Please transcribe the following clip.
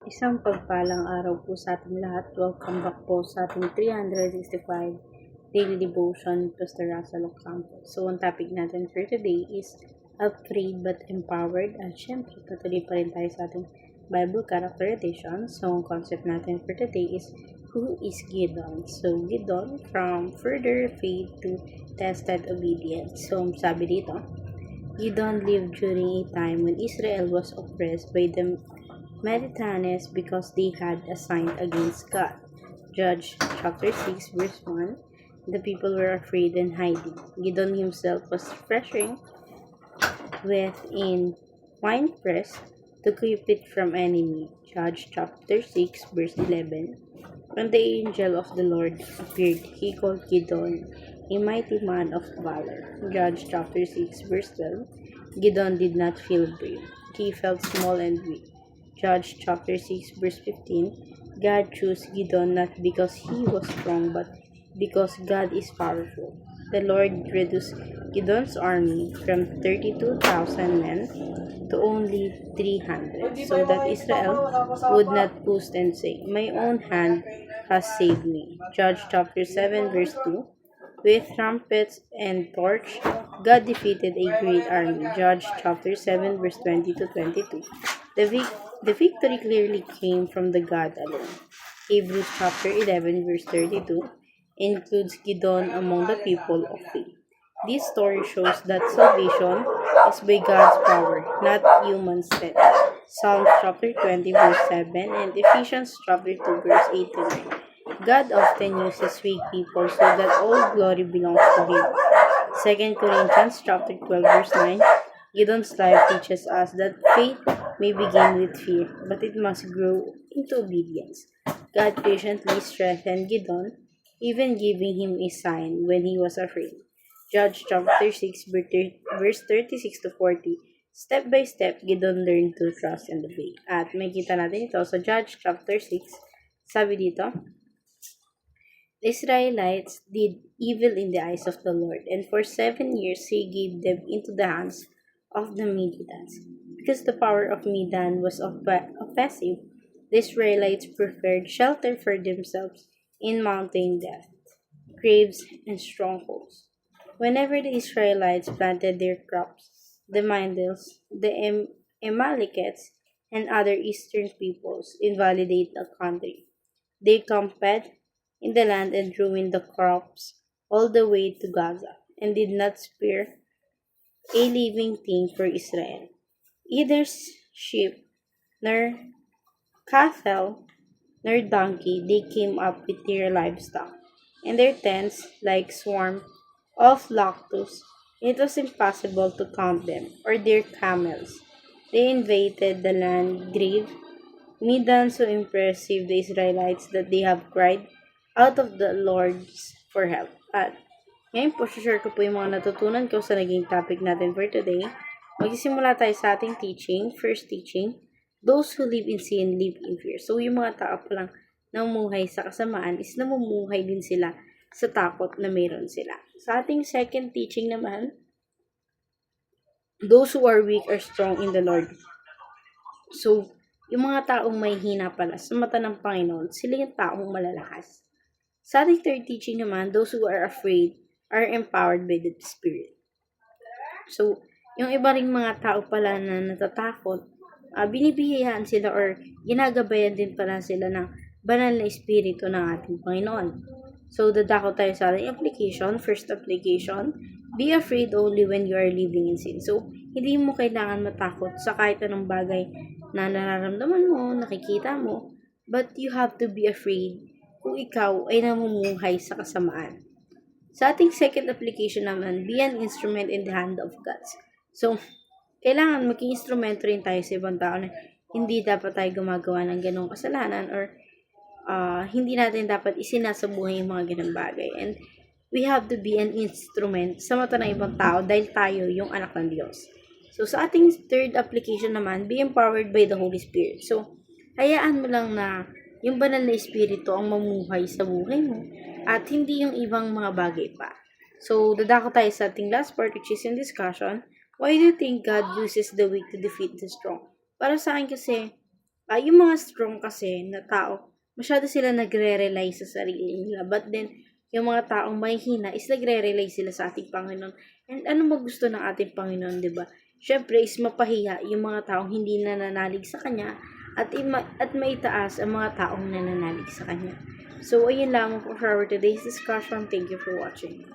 Isang pagpalang araw po sa ating lahat. Welcome back po sa ating 365 Daily Devotion to Pastor Russell Ocampo. So, ang topic natin for today is Afraid but Empowered. At syempre, patuloy pa rin tayo sa ating Bible character edition. So, ang concept natin for today is who is Gideon? So, Gideon from further faith to tested obedience. So, sabi dito, Gideon lived during a time when Israel was oppressed by the Midianites because they had a sign against God. Judge chapter 6 verse 1. The people were afraid and hiding. Gideon himself was threshing with in winepress to keep it from enemy. Judge chapter 6 verse 11. When the angel of the Lord appeared, he called Gideon a mighty man of valor. Judge chapter 6 verse 12. Gideon did not feel brave. He felt small and weak. Judge chapter 6 verse 15. God chose Gideon not because he was strong but because God is powerful. The Lord reduced Gideon's army from 32,000 men to only 300 so that Israel would not boast and say, "My own hand has saved me." Judge chapter 7 verse 2. With trumpets and torch, God defeated a great army. Judge chapter 7 verse 20 to 22. The victory clearly came from the God alone. Hebrews chapter 11 verse 32 includes Gideon among the people of faith. This story shows that salvation is by God's power, not human strength. Psalms chapter 20 verse 7 and Ephesians chapter 2 verse 8 to 9. God often uses weak people so that all glory belongs to Him. 2 Corinthians chapter 12 verse 9. Gideon's life teaches us that faith may begin with fear, but it must grow into obedience. God patiently strengthened Gideon, even giving him a sign when he was afraid. Judge chapter 6 verse 36 to 40. Step by step, Gideon learned to trust and obey. At makita natin ito sa Judge chapter 6. Sabi dito, the Israelites did evil in the eyes of the Lord, and for 7 years he gave them into the hands of the Midianites. Because the power of Midian was oppressive, the Israelites preferred shelter for themselves in mountain depths, caves, and strongholds. Whenever the Israelites planted their crops, the Midianites, the Amalekites, and other eastern peoples invaded the country. They camped in the land and ruined the crops all the way to Gaza, and did not spare a living thing for Israel. Either sheep, nor cattle, nor donkey, they came up with their livestock, and their tents like swarm of locusts. It was impossible to count them, or their camels. They invaded the land grave, Midan so impressive the Israelites that they have cried out of the Lord's for help. At ngayon po, share ko po yung mga natutunan ko sa naging topic natin for today. Magsisimula tayo sa ating teaching. First teaching, those who live in sin live in fear. So, yung mga tao pa lang namumuhay sa kasamaan is namumuhay din sila sa takot na meron sila. Sa ating second teaching naman, those who are weak are strong in the Lord. So, yung mga taong may hina pala sa mata ng Panginoon, sila yung taong malalakas. Sa ating third teaching naman, those who are afraid are empowered by the Spirit. So, yung iba ring mga tao pala na natatakot, binibihiyaan sila or ginagabayan din pala sila ng banal na espiritu ng ating Panginoon. So, dadako tayo sa ating application. First application, be afraid only when you are living in sin. So, hindi mo kailangan matakot sa kahit anong bagay na nararamdaman mo, nakikita mo, but you have to be afraid kung ikaw ay namumuhay sa kasamaan. Sa ating second application naman, be an instrument in the hand of God. So, kailangan maging instrumento rin tayo sa ibang tao na hindi dapat tayo gumagawa ng ganong kasalanan or hindi natin dapat isinasabuhay yung mga ganong bagay. And we have to be an instrument sa mata ng ibang tao dahil tayo yung anak ng Diyos. So, sa ating third application naman, be empowered by the Holy Spirit. So, hayaan mo lang na yung banal na espiritu ang mamuhay sa buhay mo at hindi yung ibang mga bagay pa. So, dadako tayo sa ating last part which is in discussion. Why do you think God uses the weak to defeat the strong? Para sa akin kasi, Yung mga strong kasi na tao, masyado sila nagre-rely sa sarili nila. But then, yung mga taong may hina is nagre-rely sila sa ating Panginoon. And ano ba gusto ng ating Panginoon, di ba? Syempre is mapahiya yung mga taong hindi nananalig sa Kanya at maitaas ang mga taong nananalig sa Kanya. So, ayun lang for our today's discussion. Thank you for watching.